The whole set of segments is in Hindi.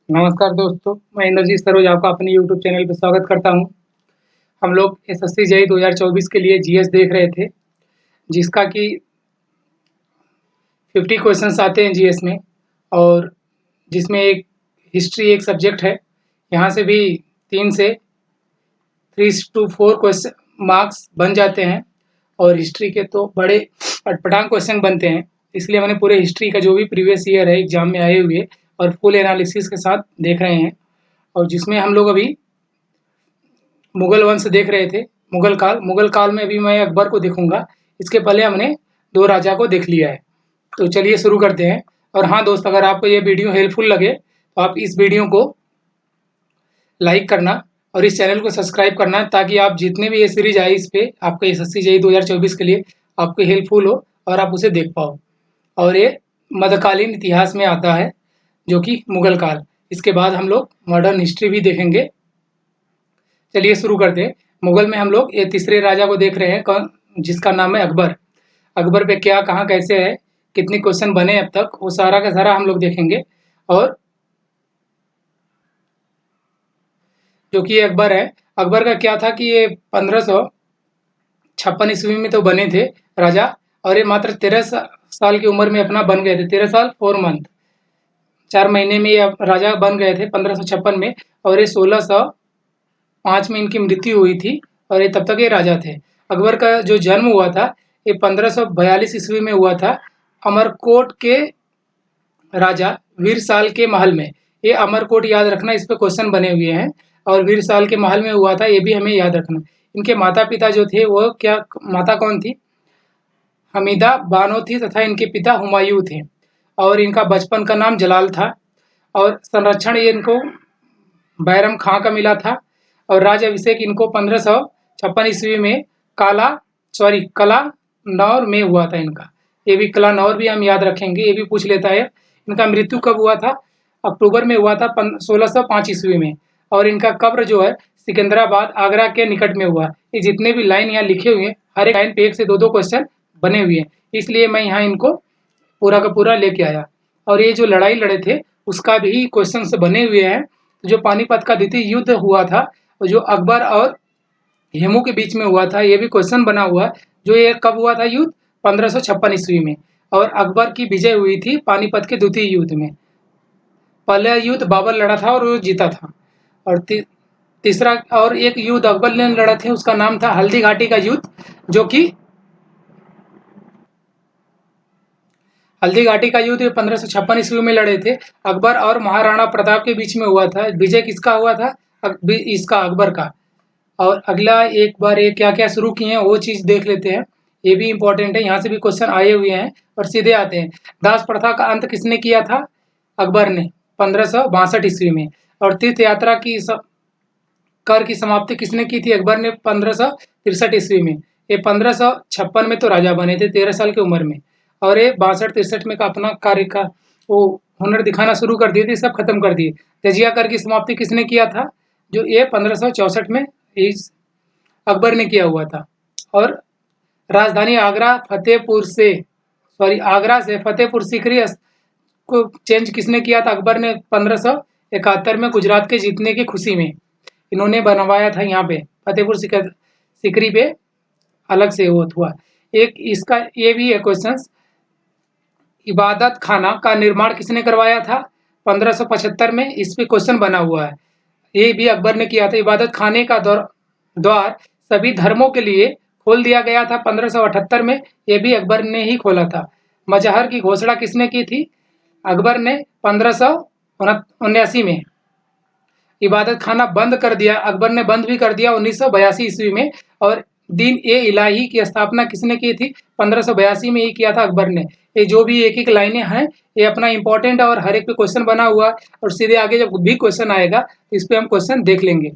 नमस्कार दोस्तों, मैं इंद्रजीत सरोज आपका अपने यूट्यूब चैनल पे स्वागत करता हूं। हम लोग एसएससी जेईई 2024 के लिए जीएस देख रहे थे, जिसका कि 50 क्वेश्चंस आते हैं जीएस में और जिसमें एक हिस्ट्री एक सब्जेक्ट है। यहाँ से भी 3 से 3 to 4 क्वेश्चन मार्क्स बन जाते हैं और हिस्ट्री के तो बड़े अटपटांग क्वेश्चन बनते हैं। इसलिए मैंने पूरे हिस्ट्री का जो भी प्रीवियस ईयर है एग्जाम में आए हुए और फुल एनालिसिस के साथ देख रहे हैं। और जिसमें हम लोग अभी मुगल वंश देख रहे थे, मुगल काल में अभी मैं अकबर को देखूंगा। इसके पहले हमने 2 राजा को देख लिया है। तो चलिए शुरू करते हैं। और हाँ दोस्त, अगर आपको ये वीडियो हेल्पफुल लगे तो आप इस वीडियो को लाइक करना और इस चैनल को सब्सक्राइब करना, ताकि आप जितने भी ये सीरीज आई इस पे आपको एसएससी जेईई 2024 के लिए आपको हेल्पफुल हो और आप उसे देख पाओ। और ये मध्यकालीन इतिहास में आता है, जो कि मुगल काल। इसके बाद हम लोग मॉडर्न हिस्ट्री भी देखेंगे। चलिए शुरू करते हैं। मुगल में हम लोग ये तीसरे राजा को देख रहे हैं, कौन, जिसका नाम है अकबर। अकबर पे क्या, कहाँ, कैसे है, कितने क्वेश्चन बने अब तक, वो सारा का सारा हम लोग देखेंगे। और जो कि ये अकबर है, अकबर का क्या था कि ये 1556 ईस्वी में तो बने थे राजा, और ये मात्र 13 साल की उम्र में अपना बन गए थे। 13 साल 4 मंथ, 4 महीने में ये राजा बन गए थे 1556 में। और ये 1605 में इनकी मृत्यु हुई थी और ये तब तक ये राजा थे। अकबर का जो जन्म हुआ था ये 1542 ईस्वी में हुआ था, अमरकोट के राजा वीरसाल के महल में। ये अमरकोट याद रखना, इस पे क्वेश्चन बने हुए हैं। और वीरसाल के महल में हुआ था, ये भी हमें याद रखना। इनके माता पिता जो थे वो क्या, माता कौन थी? हमीदा बानो थी तथा इनके पिता हुमायूं थे। और इनका बचपन का नाम जलाल था। और संरक्षण ये इनको बैरम खां का मिला था। और राज अभिषेक इनको 1556 ईस्वी में कलानौर में हुआ था इनका। ये भी कलानौर भी हम याद रखेंगे, ये भी पूछ लेता है। इनका मृत्यु कब हुआ था? अक्टूबर में हुआ था 1605 ईस्वी में। और इनका कब्र जो है सिकंदराबाद आगरा के निकट में हुआ। ये जितने भी लाइन यहाँ लिखे हुए हैं, हर एक लाइन पे 1 से 2 क्वेश्चन बने हुए हैं, इसलिए मैं यहाँ इनको पूरा का पूरा लेके आया। और ये जो लड़ाई लड़े थे उसका भी क्वेश्चन बने हुए हैं। जो पानीपत का द्वितीय युद्ध हुआ था, जो अकबर और हेमू के बीच में हुआ था, ये भी क्वेश्चन बना हुआ। जो ये कब हुआ था युद्ध? 1556 ईस्वी में। और अकबर की विजय हुई थी पानीपत के द्वितीय युद्ध में। पहला युद्ध बाबर लड़ा था और वो जीता था। और तीसरा और एक युद्ध अकबर ने लड़ा थे, उसका नाम था हल्दी घाटी का युद्ध, जो कि हल्दी घाटी का युद्ध 1556 ईस्वी में लड़े थे। अकबर और महाराणा प्रताप के बीच में हुआ था। विजय किसका हुआ था? इसका, अकबर का। और अगला एक बार ये क्या क्या शुरू किए हैं वो चीज़ देख लेते हैं। ये भी इंपॉर्टेंट है, यहाँ से भी क्वेश्चन आए हुए हैं। और सीधे आते हैं, दास प्रथा का अंत किसने किया था? अकबर ने 1562 ईस्वी में। और तीर्थ यात्रा की कर की समाप्ति किसने की थी? अकबर ने 1563 ईस्वी में। ये 1556 में तो राजा बने थे 13 साल की उम्र में। और ये 62-63 में का अपना कार्य का वो हुनर दिखाना शुरू कर दिए थे, सब खत्म कर दिए। जजिया कर की समाप्ति किसने किया था? जो ये 1564 में इस अकबर ने किया हुआ था। और राजधानी आगरा से फतेहपुर सीकरी को चेंज किसने किया था? अकबर ने 1571 में गुजरात के जीतने की खुशी में इन्होंने बनवाया था। यहाँ पे फतेहपुर सीकरी पे अलग से वो हुआ। एक इसका ये भी है क्वेश्चन, इबादत खाना का निर्माण किसने करवाया था? 1575 में। इस पे क्वेश्चन बना हुआ है, ये भी अकबर ने किया था। इबादत खाने का द्वार सभी धर्मों के लिए खोल दिया गया था 1578 में। ये भी अकबर ने ही खोला था। मजहर की घोषणा किसने की थी? अकबर ने 1579 में। इबादत खाना बंद कर दिया, अकबर ने बंद भी कर दिया 1982 ईस्वी में। और दीन ए इलाही की स्थापना किसने की थी? 1582 में ही किया था अकबर ने। ये जो भी एक एक लाइनें हैं ये अपना इंपॉर्टेंट है और हर एक पे क्वेश्चन बना हुआ है। और सीधे आगे जब भी क्वेश्चन आएगा तो इस पे हम क्वेश्चन देख लेंगे।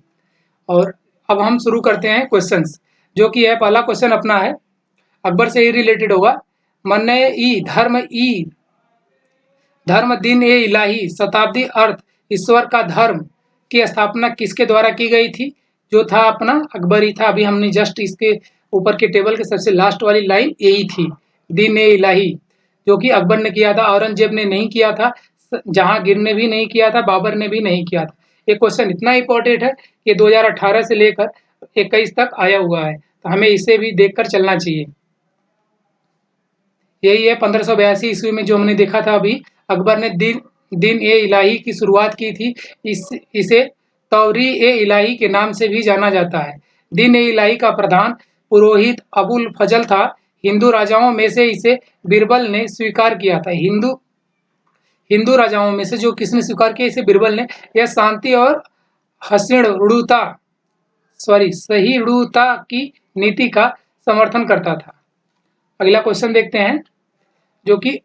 और अब हम शुरू करते हैं क्वेश्चंस, जो कि है पहला क्वेश्चन अपना है अकबर से ही रिलेटेड होगा। धर्म दीन ए इलाही शताब्दी अर्थ ईश्वर का धर्म की स्थापना किसके द्वारा की गई थी? जो था अपना अकबर ही था। अभी हमने जस्ट इसके ऊपर के टेबल के सबसे लास्ट वाली लाइन यही थी, दीन ए इलाही, जो कि अकबर ने किया था, औरंगजेब ने नहीं किया था। जहांगीर ने भी नहीं किया था, बाबर ने भी नहीं किया था। ये क्वेश्चन इतना इम्पोर्टेंट है कि 2018 से लेकर 21 तक आया हुआ है, तो हमें इसे भी देखकर चलना चाहिए। यही है 1582 ईस्वी में जो हमने देखा था अभी, अकबर ने दिन ए इलाही की शुरुआत की थी। इसे तौरी ए इलाही के नाम से भी जाना जाता है। दिन ए इलाही का प्रधान पुरोहित अबुल फजल था। हिंदू राजाओं में से इसे बीरबल ने स्वीकार किया था। हिंदू राजाओं में से जो किसने स्वीकार किया, इसे बीरबल ने। यह शांति और सहिष्णुता की नीति का समर्थन करता था। अगला क्वेश्चन देखते हैं, जो कि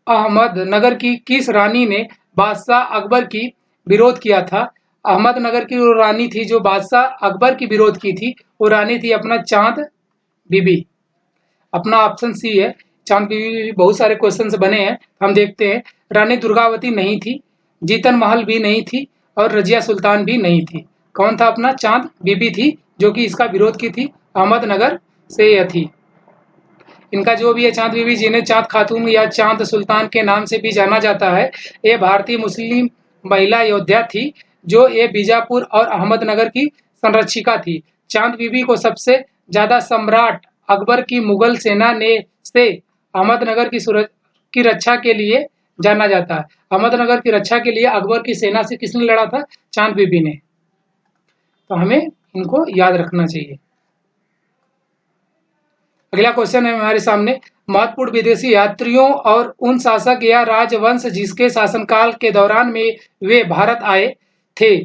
अहमदनगर की किस रानी ने बादशाह अकबर की विरोध किया था। अहमदनगर की वो रानी थी जो बादशाह अकबर की विरोध की थी, वो रानी थी अपना चांद बीबी। अपना ऑप्शन सी है, चांद बीबी भी बहुत सारे क्वेश्चन बने हैं, हम देखते हैं। रानी दुर्गावती नहीं थी, जीतन महल भी नहीं थी, और रजिया सुल्तान भी नहीं थी। कौन था? अपना चांद बीबी थी, जो कि इसका विरोध की थी, अहमदनगर से यह थी। इनका जो भी है चांद बीबी, जिन्हें चांद खातून या चांद सुल्तान के नाम से भी जाना जाता है, ये भारतीय मुस्लिम महिला योद्धा थी, जो ये बीजापुर और अहमदनगर की संरक्षिका थी। चांद बीबी को सबसे ज़्यादा सम्राट अकबर की मुगल सेना ने से अहमदनगर की रक्षा के लिए जाना जाता है। अहमदनगर की रक्षा के लिए अकबर की सेना से किसने लड़ा था? चांद बीबी ने। तो हमें इनको याद रखना चाहिए। अगला क्वेश्चन है हमारे सामने, महत्वपूर्ण विदेशी यात्रियों और उन शासक या राजवंश जिसके शासनकाल के दौरान में वे भारत आए थे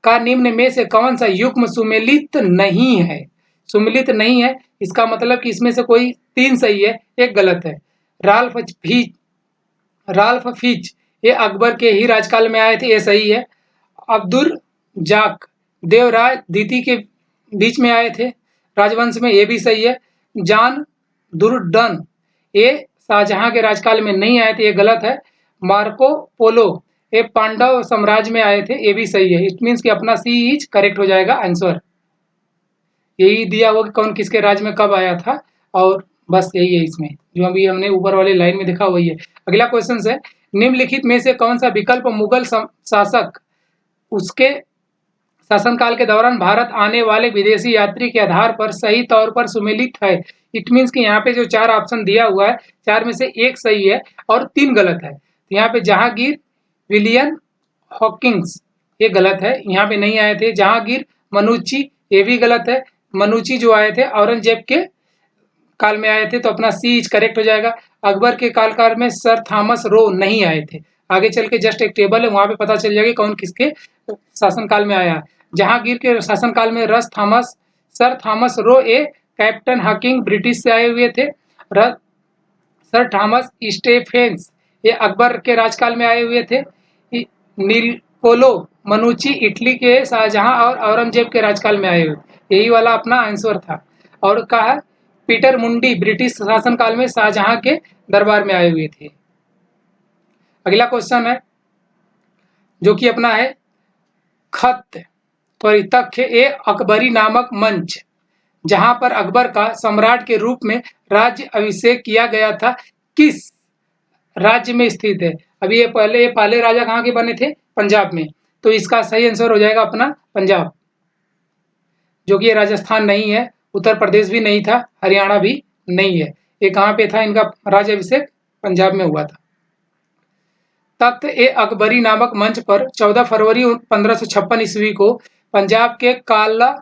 का निम्न में से कौन सा युग्म सुमेलित नहीं है? सुमेलित नहीं है, इसका मतलब कि इसमें से कोई 3 सही है, एक गलत है। राल्फ फिच ये अकबर के ही राजकाल में आए थे, ये सही है। अब्दुल जाक देवराज द्वितीय के बीच में आए थे राजवंश में, ये भी सही है। जान दुर्डन ये शाहजहां के राजकाल में नहीं आए थे, ये गलत है। मार्को पोलो ये पांडव साम्राज्य में आए थे, ये भी सही है। इट मीन्स कि अपना सी इज करेक्ट हो जाएगा आंसर। यही दिया हुआ कि कौन किसके राज्य में कब आया था, और बस यही है इसमें, जो अभी हमने ऊपर वाले लाइन में देखा वही है। अगला क्वेश्चन है, निम्नलिखित में से कौन सा विकल्प मुगल शासक उसके शासनकाल के दौरान भारत आने वाले विदेशी यात्री के आधार पर सही तौर पर सुमेलित है? इट मीन्स कि यहाँ पे जो 4 ऑप्शन दिया हुआ है, 4 में से एक सही है और 3 गलत है। तो यहाँ पे जहांगीर, विलियम हॉकिंस ये गलत है, यहाँ पे नहीं आए थे। जहांगीर, मनुची ये भी गलत है। मनुची जो आए थे औरंगजेब के काल में आए थे, तो अपना सी इज करेक्ट हो जाएगा। अकबर के काल में सर थॉमस रो नहीं आए थे। आगे चल के जस्ट एक टेबल है, वहां पे पता चल जाएगा कौन किसके शासनकाल में आया। जहांगीर के शासनकाल में sir Thomas Roe a captain Hawking British से आए हुए थे। सर थॉमस स्टेफेंस ये अकबर के राजकाल में आए हुए थे। निकोलो मनुची इटली के शाहजहां और औरंगजेब के राजकाल में आए हुए, यही वाला अपना आंसर था। और कहा पीटर मुंडी ब्रिटिश शासनकाल में शाहजहां के दरबार में आए हुए थे। अगला क्वेश्चन है, जो कि अपना है, खत परितख्य ए अकबरी नामक मंच जहां पर अकबर का सम्राट के रूप में राज्य अभिषेक किया गया था, किस राज्य में स्थित है? अभी ये पहले राजा कहाँ के बने थे? पंजाब में। तो इसका सही आंसर हो जाएगा अपना पंजाब, जो कि ये राजस्थान नहीं है, उत्तर प्रदेश भी नहीं था, हरियाणा भी नहीं है। ये कहाँ पे था इनका राज्याभिषेक? पंजाब में हुआ था। तख्त ए अकबरी नामक मंच पर 14 फरवरी 1556 ईस्वी को पंजाब के काला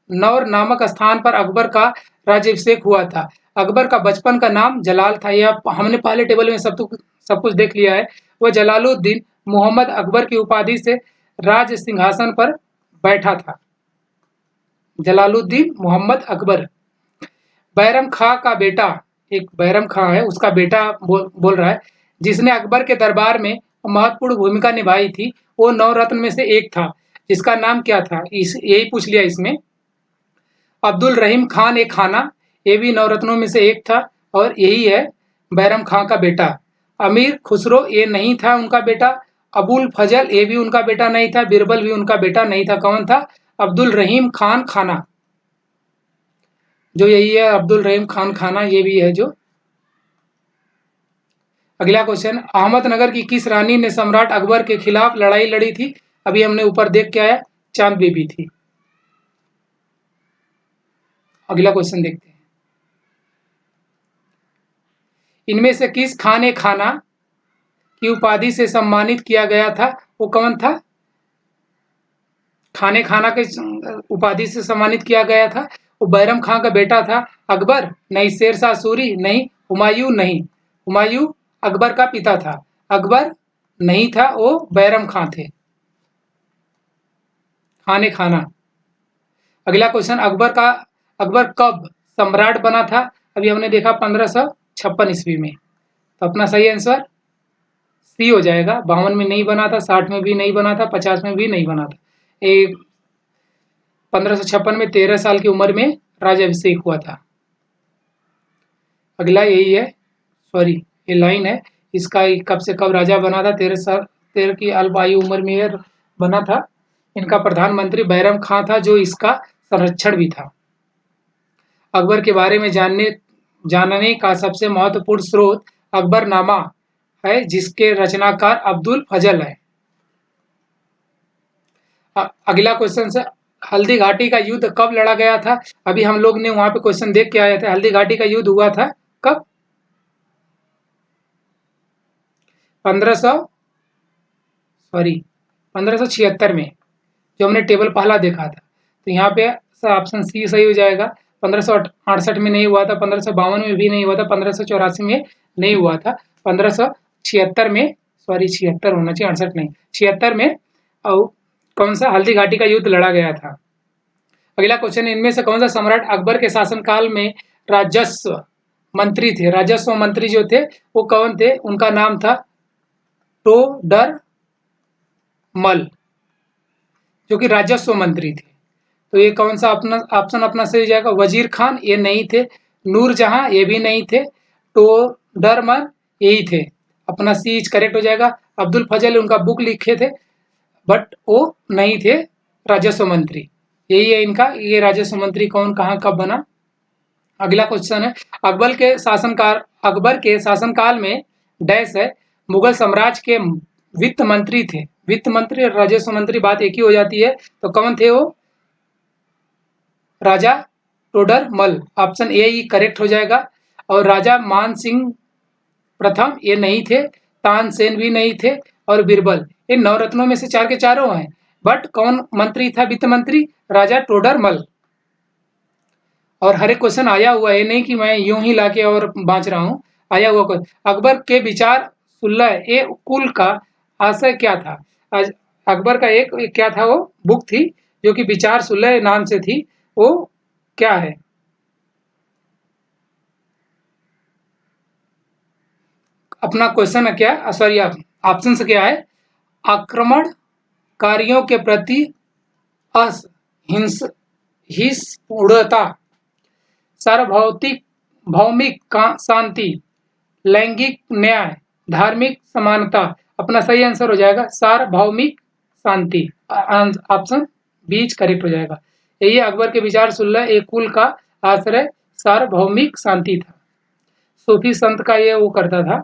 नौर नामक स्थान पर अकबर का राज्याभिषेक हुआ था। अकबर का बचपन का नाम जलाल था, यह हमने पहले टेबल में सब कुछ देख लिया है। वह जलालुद्दीन मोहम्मद अकबर की उपाधि से राज सिंहासन पर बैठा था। जलालुद्दीन मोहम्मद अकबर। बैरम खां का बेटा, एक बैरम खां है, उसका बेटा बोल रहा है, जिसने अकबर के दरबार में महत्वपूर्ण भूमिका निभाई थी, वो 9 रत्न में से एक था, जिसका नाम क्या था? यही पूछ लिया इसमें। अब्दुल रहीम खान एक खाना, ये भी 9 रत्नों में से एक था, और यही है बैरम खां का बेटा। अमीर खुसरो ये नहीं था उनका बेटा। अबुल फजल ये भी उनका बेटा नहीं था। बीरबल भी उनका बेटा नहीं था। कौन था? अब्दुल रहीम खान खाना, जो यही है अब्दुल रहीम खान खाना, ये भी है जो। अगला क्वेश्चन, अहमदनगर की किस रानी ने सम्राट अकबर के खिलाफ लड़ाई लड़ी थी? अभी हमने ऊपर देख के आया, चांद बीबी थी। अगला क्वेश्चन देखते हैं, इनमें से किस खाने खाना की उपाधि से सम्मानित किया गया था? वो कौन था? खाने खाना के उपाधि से सम्मानित किया गया था। वो बैरम खां का बेटा था। अकबर नहीं, शेरशाह सूरी नहीं, हुमायूं नहीं। हुमायूं अकबर का पिता था, अकबर नहीं था, वो बैरम खां थे। खाने खाना। अगला क्वेश्चन, अकबर कब सम्राट बना था? अभी हमने देखा 1556 ईस्वी में। तो अपना सही आंसर सी हो जाएगा। 52 में नहीं बना था, 60 में भी नहीं बना था, 50 में भी नहीं बना था। 1556 में 13 साल की उम्र में राज्याभिषेक हुआ था। अगला यही है, सॉरी ये लाइन है, इसका कब से कब राजा बना था? 13 की अल्प आयु उम्र में बना था। इनका प्रधानमंत्री बैरम खां था, जो इसका संरक्षण भी था। अकबर के बारे में जानने का सबसे महत्वपूर्ण स्रोत अकबरनामा है, जिसके रचनाकार अब्दुल फजल है। अगला क्वेश्चन से, हल्दी घाटी का युद्ध कब लड़ा गया था? अभी हम लोग ने वहां पे क्वेश्चन देख के आए थे। हल्दी घाटी का युद्ध हुआ था कब? 1576 में, जो हमने टेबल पहला देखा था। तो यहाँ पे ऑप्शन सी सही हो जाएगा। 1568 में नहीं हुआ था, 1552 में भी नहीं हुआ था, 1584 में नहीं हुआ था, 1576 में, सॉरी 76 होना चाहिए, 68 नहीं, 76 में और कौन सा हल्दी घाटी का युद्ध लड़ा गया था। अगला क्वेश्चन, इनमें से कौन सा सम्राट अकबर के शासनकाल में राजस्व मंत्री थे? राजस्व मंत्री जो थे वो कौन थे? उनका नाम था टोडर मल, जो कि राजस्व मंत्री थे। तो ये कौन सा अपना ऑप्शन अपना सही हो जाएगा? वजीर खान ये नहीं थे, नूरजहां ये भी नहीं थे, टोडरमल यही थे। अपना सी करेक्ट हो जाएगा। अब्दुल फजल उनका बुक लिखे थे, बट वो नहीं थे राजस्व मंत्री। यही है इनका, ये राजस्व मंत्री कौन कहाँ कब बना। अगला क्वेश्चन है, अकबर के शासनकाल में डैश है मुगल साम्राज्य के वित्त मंत्री थे। वित्त मंत्री और राजस्व मंत्री बात एक ही हो जाती है। तो कौन थे वो? राजा टोडर मल, ऑप्शन ए ही करेक्ट हो जाएगा। और राजा मान सिंह प्रथम ये नहीं थे, तानसेन भी नहीं थे, और बीरबल। ये नवरत्नों में से चार के चारों हैं, बट कौन मंत्री था वित्त मंत्री? राजा टोडर मल। और हर एक क्वेश्चन आया हुआ है, नहीं कि मैं यूं ही लाके और बाँच रहा हूँ, आया हुआ क्वेश्चन। अकबर के विचार सुलह ए कुल का आशय क्या था? आज अकबर का एक क्या था, वो बुक थी जो कि विचार सुलह नाम से थी, वो क्या है? अपना क्वेश्चन है क्या, सॉरी ऑप्शन से क्या है? आक्रमणकारियों के प्रति हिंसपूर्णता, सार्वभौतिक भौमिक शांति, लैंगिक न्याय, धार्मिक समानता। अपना सही आंसर हो जाएगा सार्वभौमिक शांति। ऑप्शन बीच करेक्ट हो जाएगा। यही अकबर के विचार सुलह एक कुल का आश्रय सार्वभौमिक शांति था। सूफी संत का ये वो करता था।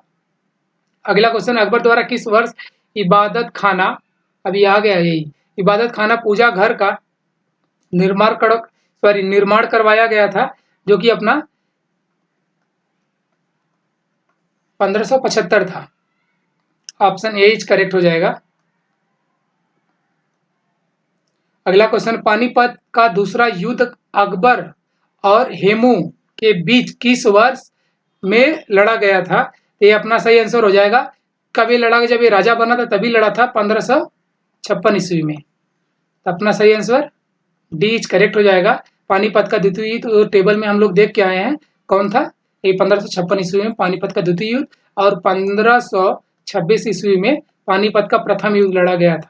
अगला क्वेश्चन, अकबर द्वारा किस वर्ष इबादत खाना, अभी आ गया यही, इबादत खाना पूजा घर का निर्माण करवाया गया था, जो कि अपना 1575 था। ऑप्शन ए करेक्ट हो जाएगा। अगला क्वेश्चन, पानीपत का दूसरा युद्ध अकबर और हेमू के बीच किस वर्ष में लड़ा गया था? ये अपना सही आंसर हो जाएगा। कभी लड़ा, जब ये राजा बना था तभी लड़ा था, 1556 ईस्वी में। तो अपना सही आंसर डी करेक्ट हो जाएगा। पानीपत का द्वितीय युद्ध टेबल में हम लोग देख के आए हैं, कौन था? ये 1556 ईस्वी में पानीपत का द्वितीय युद्ध, और 1526 ईस्वी में पानीपत का प्रथम युद्ध लड़ा गया था।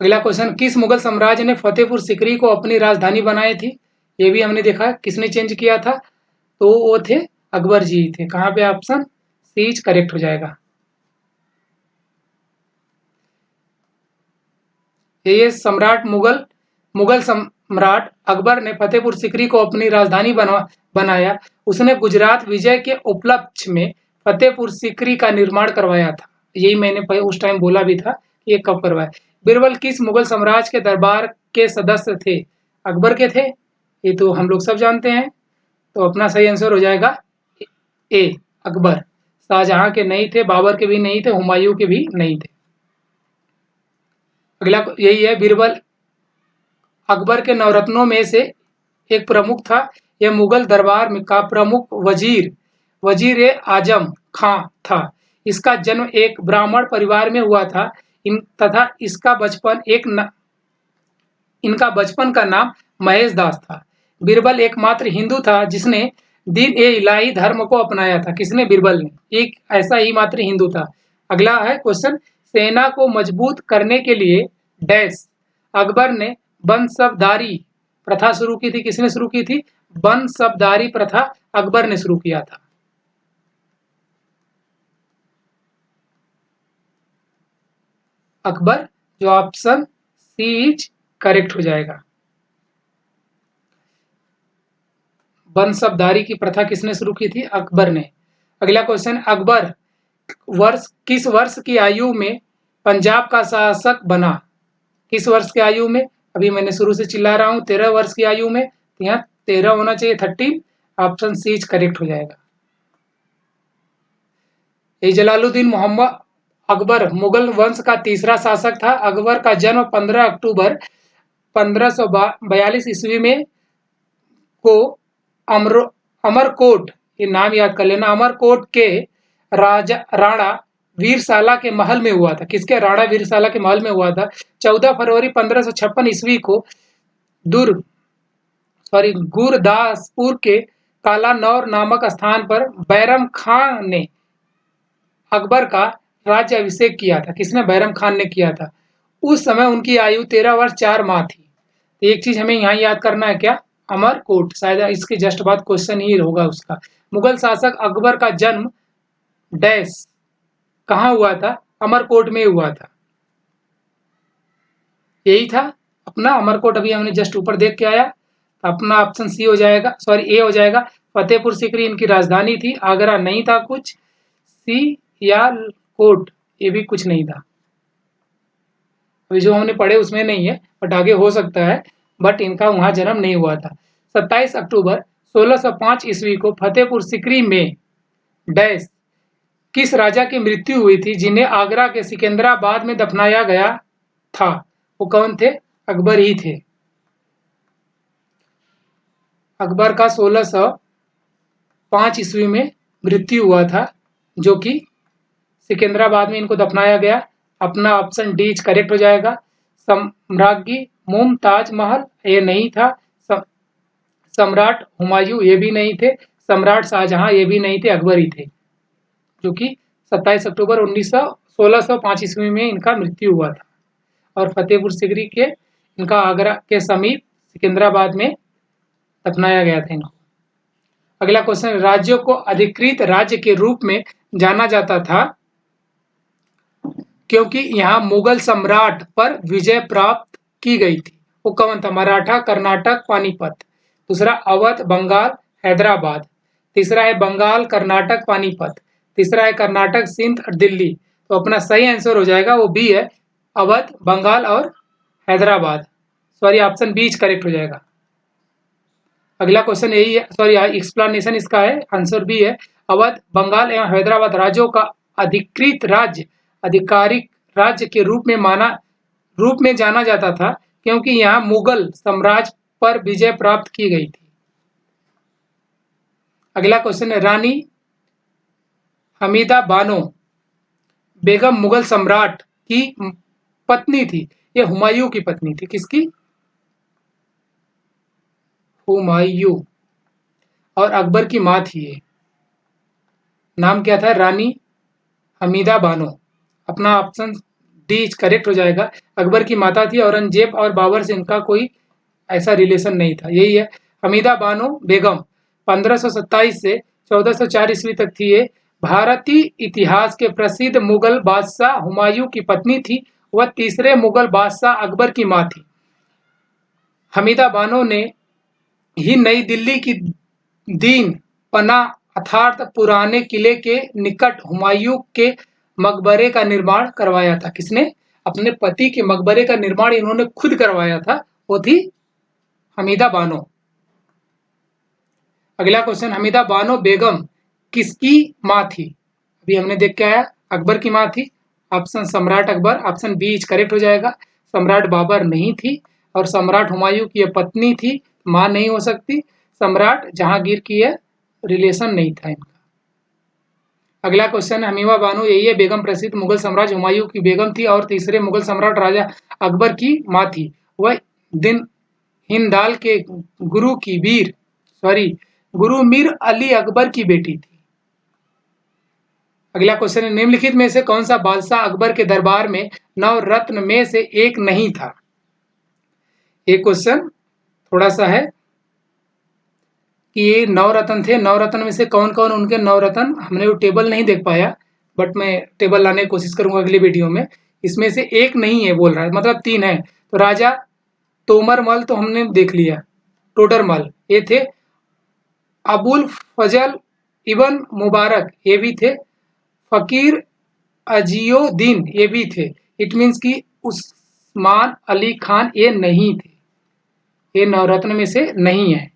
अगला क्वेश्चन, किस मुगल साम्राज्य ने फतेहपुर सिकरी को अपनी राजधानी बनाई थी? ये भी हमने देखा किसने चेंज किया था, तो वो थे अकबर जी थे। कहाँ पे? ऑप्शन सी करेक्ट हो जाएगा। ये मुगल सम्राट अकबर ने फतेहपुर सिकरी को अपनी राजधानी बनाया। उसने गुजरात विजय के उपलक्ष्य में फतेहपुर सीकरी का निर्माण करवाया था। यही मैंने उस टाइम बोला भी था कि ये कब करवाया। बीरबल किस मुगल साम्राज्य के दरबार के सदस्य थे? अकबर के थे, ये तो हम लोग सब जानते हैं। तो अपना सही आंसर हो जाएगा ए, अकबर। शाहजहां के नहीं थे, बाबर के भी नहीं थे, हुमायूं के भी नहीं थे। अगला यही है, बीरबल अकबर के नवरत्नों में से एक प्रमुख था। यह मुगल दरबार में का प्रमुख वजीर ए आजम खां था। इसका जन्म एक ब्राह्मण परिवार में हुआ था। तथा इनका बचपन का नाम महेश दास था। बीरबल एकमात्र हिंदू था जिसने दीन ए इलाही धर्म को अपनाया था। किसने? बीरबल ने। एक ऐसा ही मात्र हिंदू था। अगला है क्वेश्चन, सेना को मजबूत करने के लिए डैश अकबर ने बनसबदारी प्रथा शुरू की थी। किसने शुरू की थी? बनसबदारी प्रथा अकबर ने शुरू किया था। अकबर, जो ऑप्शन सी इज करेक्ट हो जाएगा। बनसबदारी की प्रथा किसने शुरू की थी? अकबर ने। अगला क्वेश्चन, अकबर किस वर्ष की आयु में पंजाब का शासक बना? किस वर्ष की आयु में? अभी मैंने शुरू से चिल्ला रहा हूं 13 वर्ष की आयु में, तो यहाँ 13 होना चाहिए, 13। ऑप्शन सी करेक्ट हो जाएगा। ये जलालुद्दीन मोहम्मद अकबर मुगल वंश का तीसरा शासक था। अकबर का जन्म 15 अक्टूबर 1542 ईस्वी में को अमरकोट, ये नाम याद कर लेना, अमरकोट के राणा वीरसाला के महल में हुआ था। किसके? राणा वीरसाला के महल में हुआ था। 14 फरवरी 1556 ईस्वी को गुरदासपुर के कालानौर नामक स्थान पर बैरम खान ने अकबर का राज्य अभिषेक किया था। किसने? बैरम खान ने किया था। उस समय उनकी आयु 13 वर्ष 4 माह थी। तो एक चीज हमें यहाँ याद करना है, क्या? अमरकोट। शायद इसके जस्ट बाद क्वेश्चन ही होगा उसका। मुगल शासक अकबर का जन्म डैश कहाँ हुआ था? अमरकोट में हुआ था। यही था अपना अमरकोट। अभी हमने जस्ट ऊपर देख के आया। अपना ऑप्शन सी हो जाएगा, सॉरी ए हो जाएगा। फतेहपुर सीकरी इनकी राजधानी थी। आगरा नहीं था कुछ। सी या कोट, ये भी कुछ नहीं था। अभी जो हमने पढ़े उसमें नहीं है, बट आगे हो सकता है। बट इनका वहां जन्म नहीं हुआ था। 27 अक्टूबर 1605 ईस्वी को फतेहपुर सीकरी में डैश किस राजा की मृत्यु हुई थी, जिन्हें आगरा के सिकंदराबाद में दफनाया गया था? वो कौन थे? अकबर ही थे। अकबर का 1605 ईस्वी में मृत्यु हुआ था, जो कि सिकंदराबाद में इनको दफनाया गया। अपना ऑप्शन डी करेक्ट हो जाएगा। सम्राज्ञी मुमताज महल, ये नहीं था। सम्राट हुमायूं, ये भी नहीं थे। सम्राट शाहजहां, ये भी नहीं थे। अकबर ही थे, जो कि 27 अक्टूबर 1605 ईस्वी में इनका मृत्यु हुआ था। और फतेहपुर सीकरी के इनका आगरा के समीप सिकंदराबाद में दफनाया गया था इनको। अगला क्वेश्चन, राज्यों को अधिकृत राज्य के रूप में जाना जाता था क्योंकि यहाँ मुगल सम्राट पर विजय प्राप्त की गई थी। वो कौन था? मराठा, कर्नाटक, पानीपत। दूसरा अवध, बंगाल, हैदराबाद। तीसरा है बंगाल, कर्नाटक, पानीपत। तीसरा है कर्नाटक, सिंध और दिल्ली। तो अपना सही आंसर हो जाएगा वो बी है, अवध, बंगाल और Hyderabad. Sorry, option B correct हो जाएगा। अगला क्वेश्चन यही है, सॉरी एक्सप्लेनेशन इसका है, आंसर बी है। अवध, बंगाल एवं हैदराबाद राज्यों का अधिकृत राज्य, आधिकारिक राज्य के रूप में जाना जाता था क्योंकि यहाँ मुगल साम्राज्य पर विजय प्राप्त की गई थी। अगला क्वेश्चन है, रानी हमीदा बानो बेगम मुगल सम्राट की पत्नी थी। ये हुमायूं की पत्नी थी। किसकी? हुमायूं। और अकबर की माँ थी ये। नाम क्या था? रानी हमीदा बानो। अपना ऑप्शन डी करेक्ट हो जाएगा। अकबर की माता थी। औरंगजेब और बाबर से इनका कोई ऐसा रिलेशन नहीं था। यही है हमीदा बानो बेगम। 1527 से 1404 ईस्वी तक थी ये। भारतीय इतिहास के प्रसिद्ध मुगल बादशाह हुमायूं की पत्नी थी। वह तीसरे मुगल बादशाह अकबर की माँ थी। हमीदा बानो ने ही नई दिल्ली की दीन पना अर्थात पुराने किले के निकट हुमायूं के मकबरे का निर्माण करवाया था। किसने? अपने पति के मकबरे का निर्माण इन्होंने खुद करवाया था, वो थी हमीदा बानो। अगला क्वेश्चन, हमीदा बानो बेगम किसकी माँ थी? अभी हमने देख के आया, अकबर की माँ थी। ऑप्शन सम्राट Akbar, option B is correct हो जाएगा। सम्राट बाबर नहीं थी और सम्राट हुमायूं की पत्नी थी, माँ नहीं हो सकती। सम्राट जहांगीर की रिलेशन नहीं था इनका। अगला क्वेश्चन, हमीदा बानो यही है बेगम प्रसिद्ध मुगल सम्राट हुमायूं की बेगम थी और तीसरे मुगल सम्राट राजा अकबर की माँ थी। वह दिन हिंदाल के गुरु मीर अली अकबर की बेटी थी। अगला क्वेश्चन है, निम्नलिखित में से कौन सा बादशाह अकबर के दरबार में नवरत्न में से एक नहीं था? एक क्वेश्चन थोड़ा सा है कि ये नवरत्न थे, नवरत्न में से कौन कौन उनके नवरत्न, हमने वो टेबल नहीं देख पाया, बट मैं टेबल लाने की कोशिश करूंगा अगले वीडियो में। इसमें से एक नहीं है बोल रहा है, मतलब तीन है। तो राजा तोमरमल तो हमने देख लिया, टोडरमल ये थे, अबुल फजल इबन मुबारक ये भी थे, फकीर अजियोद्दीन ये भी थे। इट मीन्स कि उस्मान अली खान ये नहीं थे, ये नवरत्न में से नहीं है।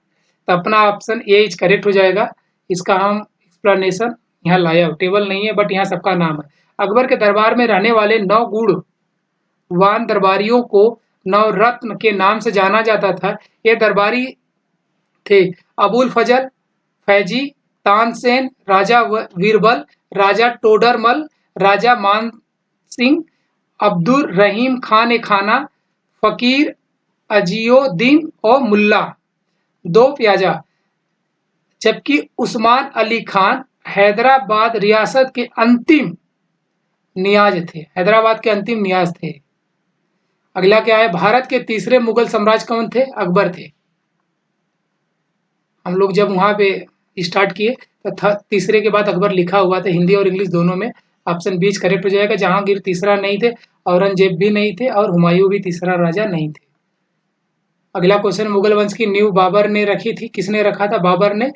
तो अपना ऑप्शन ए इज करेक्ट हो जाएगा। इसका हम एक्सप्लेनेशन यहाँ लाया, टेबल नहीं है बट यहाँ सबका नाम है। अकबर के दरबार में रहने वाले 9 गुणवान दरबारियों को नवरत्न के नाम से जाना जाता था। ये दरबारी थे अबुल फजल, फैजी, तानसेन, राजा वीरबल, राजा टोडरमल, राजा मान सिंह, अब्दुल रहीम खान ए खाना, फकीर अजियोद्दीन और मुल्ला दो प्याजा। जबकि उस्मान अली खान हैदराबाद रियासत के अंतिम नियाज थे, हैदराबाद के अंतिम नियाज थे। अगला क्या है, भारत के तीसरे मुगल सम्राट कौन थे? अकबर थे। हम लोग जब वहां पे स्टार्ट किए तो तीसरे के बाद अकबर लिखा हुआ था, हिंदी और इंग्लिश दोनों में। ऑप्शन बी करेक्ट हो जाएगा। जहांगीर तीसरा नहीं थे, औरंगजेब भी नहीं थे और हुमायूं भी तीसरा राजा नहीं थे। अगला क्वेश्चन, मुगल वंश की नींव बाबर ने रखी थी, किसने रखा था? बाबर ने,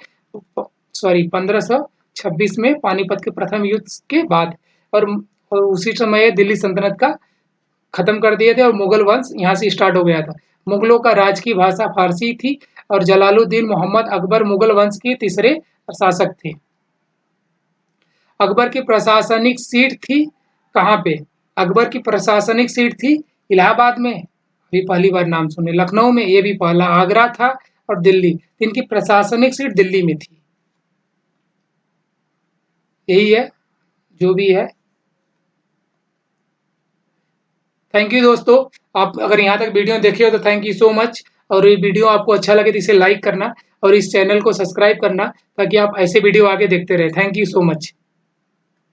1526 में पानीपत के प्रथम युद्ध के बाद, और उसी समय दिल्ली सल्तनत का खत्म कर दिए थे और मुगल वंश यहाँ से स्टार्ट हो गया था। मुगलों का राज की भाषा फारसी थी और जलालुद्दीन मोहम्मद अकबर मुगल वंश के तीसरे शासक थे। अकबर की प्रशासनिक सीट थी कहाँ पे? अकबर की प्रशासनिक सीट थी इलाहाबाद में, अभी पहली बार नाम सुने, लखनऊ में ये भी पहला, आगरा था और दिल्ली। इनकी प्रशासनिक सीट दिल्ली में थी। यही है जो भी है। थैंक यू दोस्तों, आप अगर यहाँ तक वीडियो देखे हो तो थैंक यू सो मच। और ये वीडियो आपको अच्छा लगे तो इसे लाइक करना और इस चैनल को सब्सक्राइब करना ताकि आप ऐसे वीडियो आगे देखते रहे। Thank you so much.